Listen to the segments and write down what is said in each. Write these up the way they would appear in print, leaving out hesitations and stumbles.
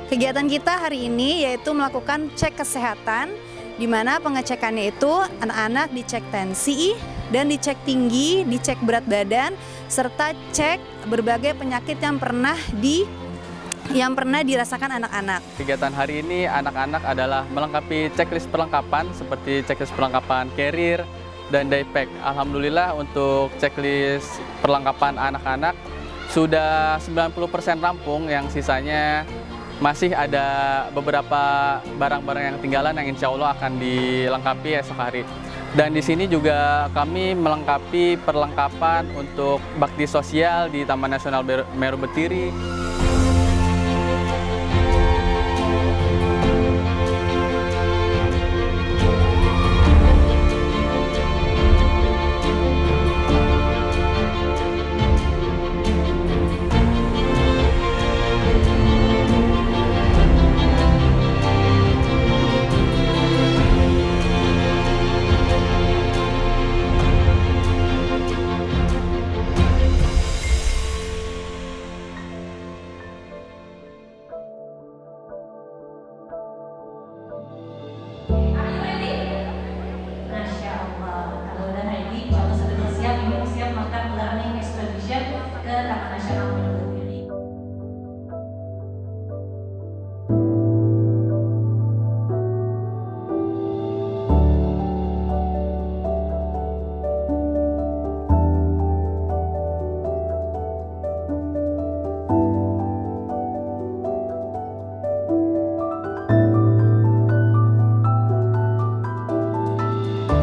Kegiatan kita hari ini yaitu melakukan cek kesehatan, di mana pengecekannya itu anak-anak dicek tensi dan dicek tinggi, dicek berat badan, serta cek berbagai penyakit yang pernah dirasakan anak-anak. Kegiatan hari ini anak-anak adalah melengkapi checklist perlengkapan seperti checklist perlengkapan carrier dan daypack. Alhamdulillah untuk checklist perlengkapan anak-anak sudah 90% rampung, yang sisanya masih ada beberapa barang-barang yang ketinggalan yang insya Allah akan dilengkapi esok hari. Dan di sini juga kami melengkapi perlengkapan untuk bakti sosial di Taman Nasional Meru Betiri.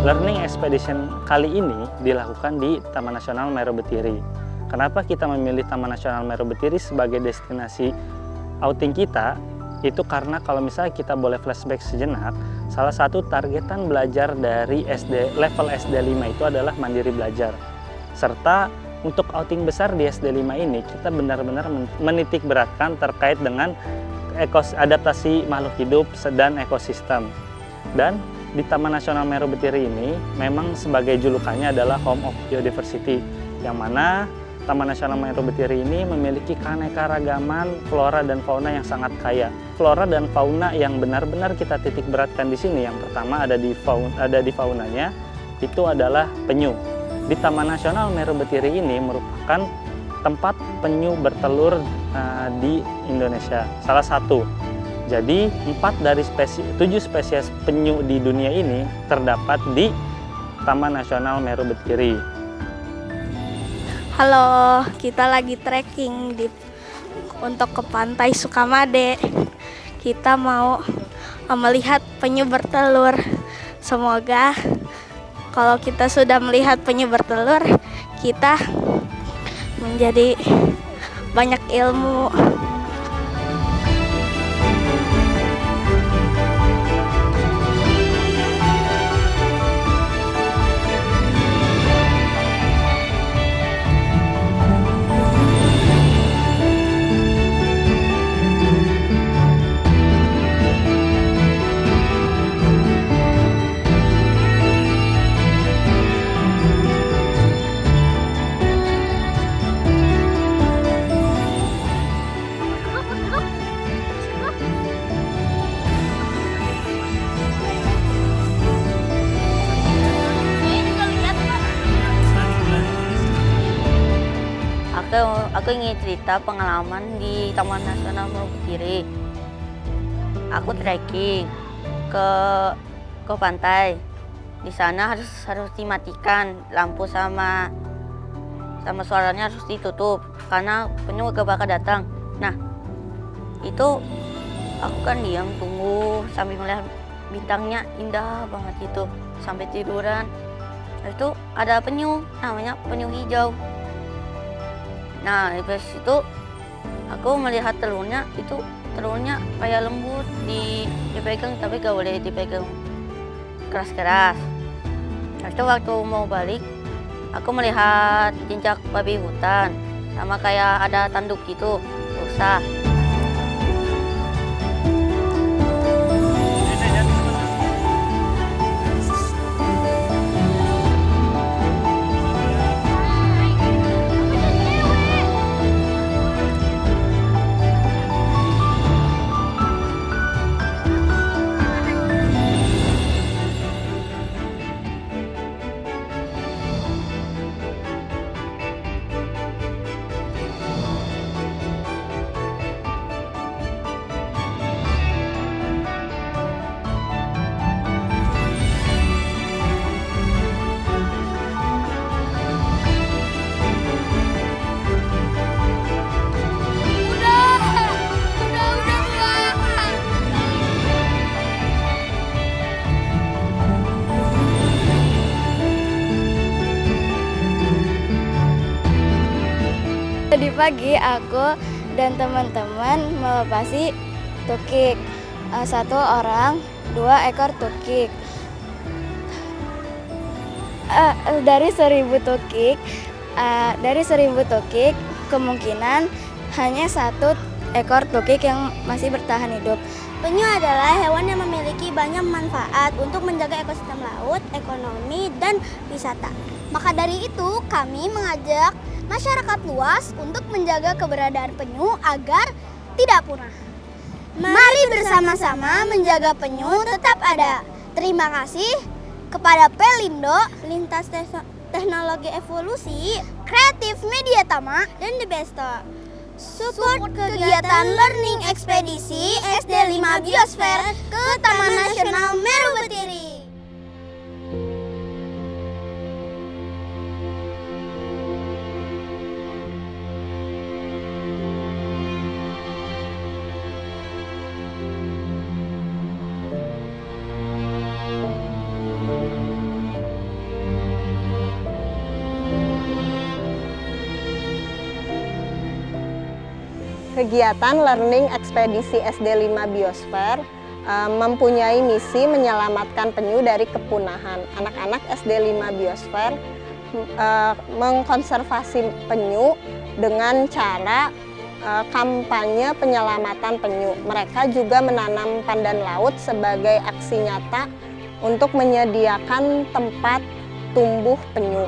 Learning Expedition kali ini dilakukan di Taman Nasional Meru Betiri. Kenapa kita memilih Taman Nasional Meru Betiri sebagai destinasi outing kita? Itu karena kalau misalnya kita boleh flashback sejenak, salah satu targetan belajar dari level SD 5 itu adalah mandiri belajar. Serta untuk outing besar di SD 5 ini, kita benar-benar menitik beratkan terkait dengan adaptasi makhluk hidup dan ekosistem. Dan di Taman Nasional Meru Betiri ini memang sebagai julukannya adalah Home of Biodiversity, yang mana Taman Nasional Meru Betiri ini memiliki keanekaragaman flora dan fauna yang sangat kaya. Flora dan fauna yang benar-benar kita titik beratkan di sini, yang pertama ada di faunanya, itu adalah penyu. Di Taman Nasional Meru Betiri ini merupakan tempat penyu bertelur di Indonesia, salah satu. Jadi 4 dari 7 spesies penyu di dunia ini terdapat di Taman Nasional Meru Betiri. Halo, kita lagi trekking untuk ke Pantai Sukamade. Kita mau melihat penyu bertelur. Semoga kalau kita sudah melihat penyu bertelur, kita menjadi banyak ilmu. Aku ingin cerita pengalaman di Taman Nasional Meru Betiri. Aku trekking ke pantai. Di sana harus dimatikan lampu sama suaranya harus ditutup karena penyu gak bakal datang. Nah, itu aku kan diam tunggu sambil melihat bintangnya indah banget gitu sampai tiduran. Habis itu ada penyu, namanya penyu hijau. Nah, dari situ aku melihat telurnya, itu telurnya kayak lembut, dipegang tapi gak boleh dipegang keras-keras. Habis itu waktu mau balik, aku melihat jejak babi hutan, sama kayak ada tanduk gitu, rusa. Tadi pagi aku dan teman-teman melepasi tukik. 1 orang 2 ekor tukik. Dari 1000 tukik kemungkinan hanya 1 ekor tukik yang masih bertahan hidup. Penyu adalah hewan yang memiliki banyak manfaat untuk menjaga ekosistem laut, ekonomi, dan wisata. Maka dari itu, kami mengajak masyarakat luas untuk menjaga keberadaan penyu agar tidak punah. Mari bersama-sama menjaga penyu tetap ada. Terima kasih kepada Pelindo, Lintas Teknologi Evolusi, Kreatif Media Tama, dan The Besto. Support kegiatan learning ekspedisi SD 5 Biosfer ke Taman Nasional Meru Betiri. Kegiatan Learning Ekspedisi SD 5 Biosfer mempunyai misi menyelamatkan penyu dari kepunahan. Anak-anak SD 5 Biosfer mengkonservasi penyu dengan cara kampanye penyelamatan penyu. Mereka juga menanam pandan laut sebagai aksi nyata untuk menyediakan tempat tumbuh penyu.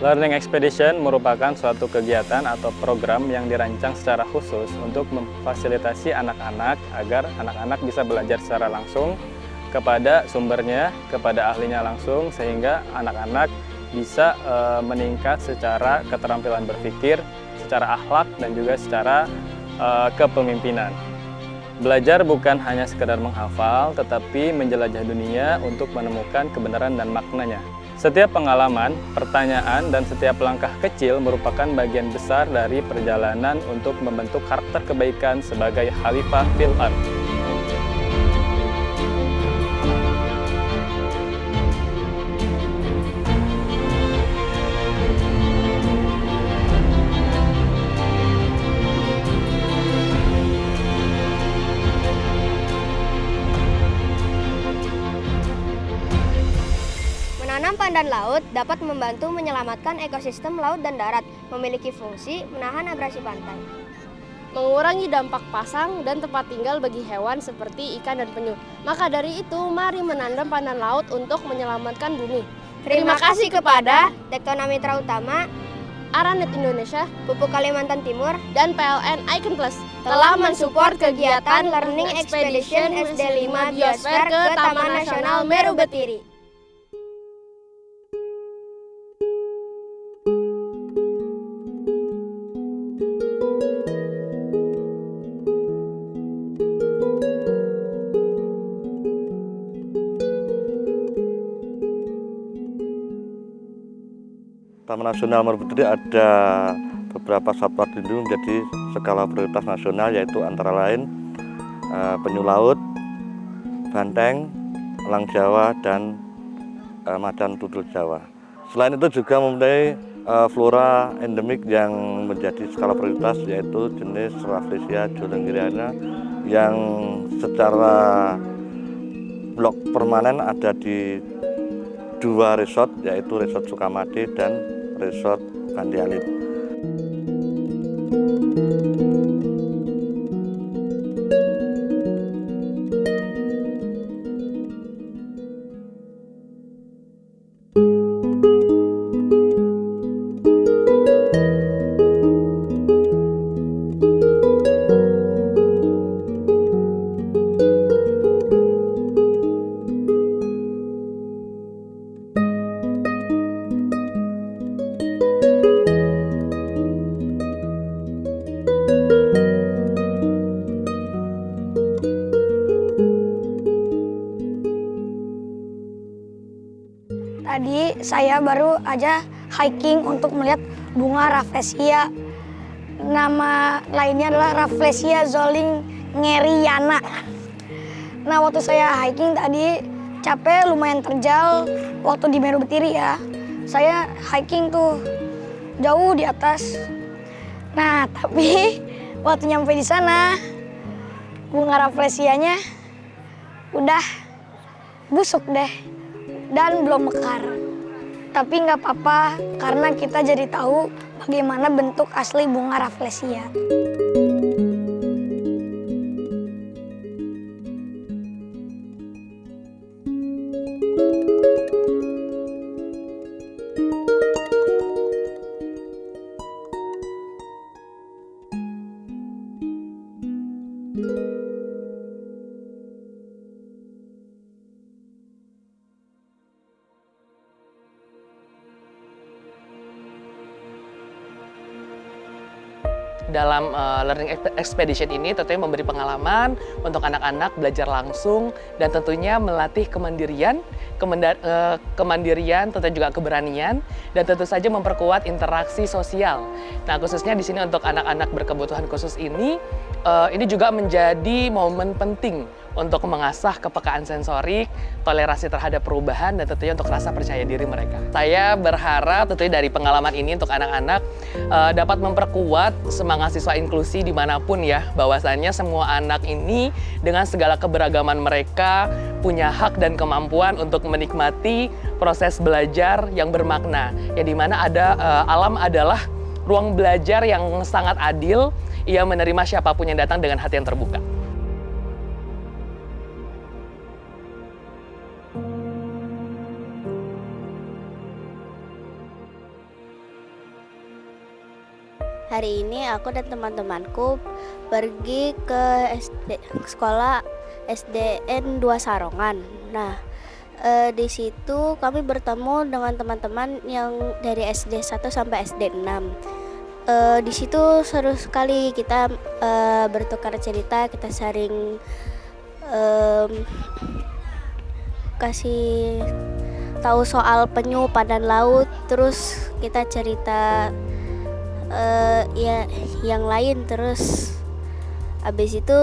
Learning Expedition merupakan suatu kegiatan atau program yang dirancang secara khusus untuk memfasilitasi anak-anak agar anak-anak bisa belajar secara langsung kepada sumbernya, kepada ahlinya langsung, sehingga anak-anak bisa meningkat secara keterampilan berpikir, secara akhlak, dan juga secara kepemimpinan. Belajar bukan hanya sekedar menghafal, tetapi menjelajah dunia untuk menemukan kebenaran dan maknanya. Setiap pengalaman, pertanyaan, dan setiap langkah kecil merupakan bagian besar dari perjalanan untuk membentuk karakter kebaikan sebagai khalifah fil ard. Menanam pandan laut dapat membantu menyelamatkan ekosistem laut dan darat, memiliki fungsi menahan abrasi pantai. Mengurangi dampak pasang dan tempat tinggal bagi hewan seperti ikan dan penyu. Maka dari itu, mari menanam pandan laut untuk menyelamatkan bumi. Terima kasih kepada Tektona Mitra Utama, Aranet Indonesia, Pupuk Kalimantan Timur, dan PLN Icon Plus telah mensupport kegiatan Learning Expedition SD 5 Biosfer ke Taman Nasional Meru Betiri. Taman Nasional Meru Betiri ada beberapa satwa dilindungi menjadi skala prioritas nasional, yaitu antara lain penyu laut, banteng, elang Jawa, dan macan tutul Jawa. Selain itu juga mempunyai flora endemik yang menjadi skala prioritas, yaitu jenis Rafflesia jolenggeriana yang secara blok permanen ada di 2 resort, yaitu Resort Sukamade dan Resort Bandi Alit. Tadi saya baru aja hiking untuk melihat bunga Rafflesia. Nama lainnya adalah Rafflesia jolenggeriana. Nah, waktu saya hiking tadi capek, lumayan terjal waktu di Meru Betiri ya. Saya hiking tuh jauh di atas. Nah, tapi waktu nyampe di sana, bunga rafflesianya udah busuk deh dan belum mekar. Tapi nggak apa-apa karena kita jadi tahu bagaimana bentuk asli bunga rafflesia. Dalam learning expedition ini tentunya memberi pengalaman untuk anak-anak belajar langsung dan tentunya melatih kemandirian, tentu juga keberanian, dan tentu saja memperkuat interaksi sosial. Nah, khususnya di sini untuk anak-anak berkebutuhan khusus ini juga menjadi momen penting untuk mengasah kepekaan sensorik, toleransi terhadap perubahan, dan tentunya untuk rasa percaya diri mereka. Saya berharap tentunya dari pengalaman ini untuk anak-anak dapat memperkuat semangat siswa inklusi dimanapun ya, bahwasannya semua anak ini dengan segala keberagaman mereka punya hak dan kemampuan untuk menikmati proses belajar yang bermakna, yang dimana alam adalah ruang belajar yang sangat adil, ia menerima siapapun yang datang dengan hati yang terbuka. Hari ini aku dan teman-temanku pergi ke sekolah SDN 2 Sarongan. Nah, di situ kami bertemu dengan teman-teman yang dari SD 1 sampai SD 6. Di situ seru sekali, kita bertukar cerita, kita saling kasih tahu soal penyu, padan laut, terus kita cerita yang lain. Terus habis itu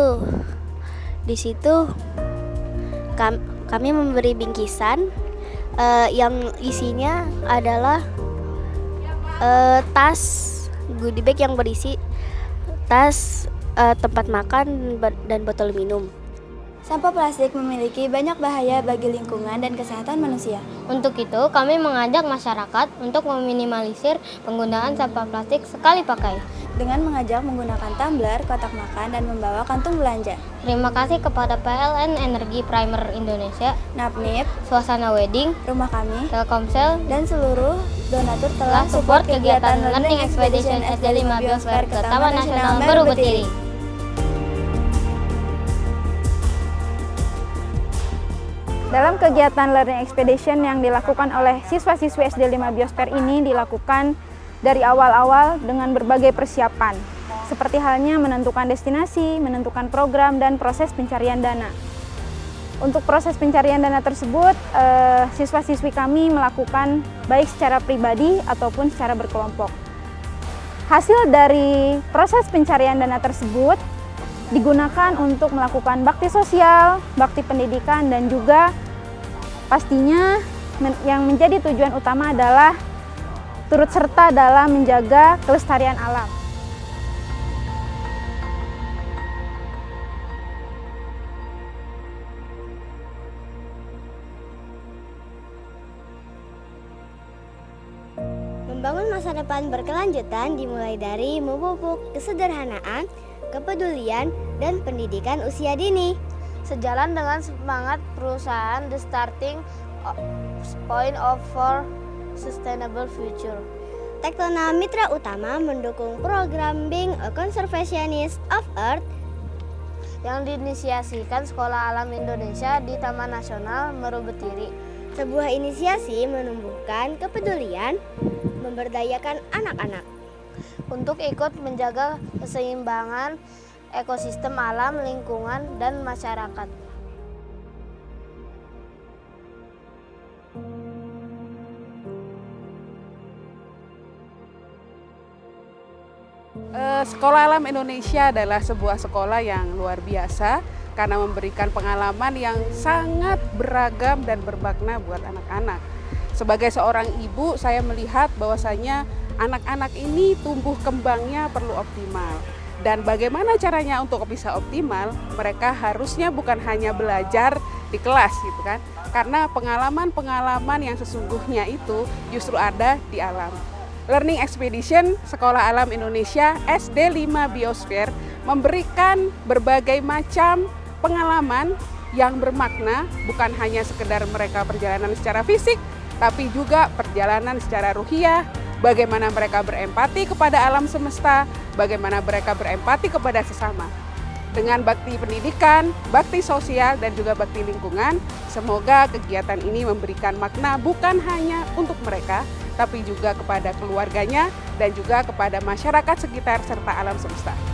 di situ kami memberi bingkisan yang isinya adalah tas goodie bag yang berisi tas, tempat makan, dan botol minum. Sampah plastik memiliki banyak bahaya bagi lingkungan dan kesehatan manusia. Untuk itu, kami mengajak masyarakat untuk meminimalisir penggunaan sampah plastik sekali pakai. Dengan mengajak menggunakan tumbler, kotak makan, dan membawa kantung belanja. Terima kasih kepada PLN Energi Primer Indonesia, NAPNIP, Suasana Wedding, Rumah Kami, Telkomsel, dan seluruh donatur telah support kegiatan Learning Expedition SD 5 Biosfer ke Taman Nasional Meru Betiri. Dalam kegiatan Learning Expedition yang dilakukan oleh siswa-siswi SD 5 Biosfer ini dilakukan dari awal-awal dengan berbagai persiapan, seperti halnya menentukan destinasi, menentukan program, dan proses pencarian dana. Untuk proses pencarian dana tersebut, siswa-siswi kami melakukan baik secara pribadi ataupun secara berkelompok. Hasil dari proses pencarian dana tersebut digunakan untuk melakukan bakti sosial, bakti pendidikan, dan juga pastinya yang menjadi tujuan utama adalah turut serta dalam menjaga kelestarian alam. Membangun masa depan berkelanjutan dimulai dari memupuk kesederhanaan, kepedulian, dan pendidikan usia dini. Sejalan dengan semangat perusahaan The Starting Point for Sustainable Future. Tektona Mitra Utama mendukung program Being a Conservationist of Earth yang diinisiasikan Sekolah Alam Indonesia di Taman Nasional Meru Betiri. Sebuah inisiasi menumbuhkan kepedulian, memberdayakan anak-anak untuk ikut menjaga keseimbangan ekosistem alam, lingkungan, dan masyarakat. Sekolah Alam Indonesia adalah sebuah sekolah yang luar biasa karena memberikan pengalaman yang sangat beragam dan bermakna buat anak-anak. Sebagai seorang ibu, saya melihat bahwasanya anak-anak ini tumbuh kembangnya perlu optimal. Dan bagaimana caranya untuk bisa optimal? Mereka harusnya bukan hanya belajar di kelas gitu kan. Karena pengalaman-pengalaman yang sesungguhnya itu justru ada di alam. Learning Expedition Sekolah Alam Indonesia SD 5 Biosphere memberikan berbagai macam pengalaman yang bermakna, bukan hanya sekedar mereka perjalanan secara fisik, tapi juga perjalanan secara ruhiyah, bagaimana mereka berempati kepada alam semesta, bagaimana mereka berempati kepada sesama. Dengan bakti pendidikan, bakti sosial, dan juga bakti lingkungan, semoga kegiatan ini memberikan makna bukan hanya untuk mereka, tapi juga kepada keluarganya dan juga kepada masyarakat sekitar serta alam semesta.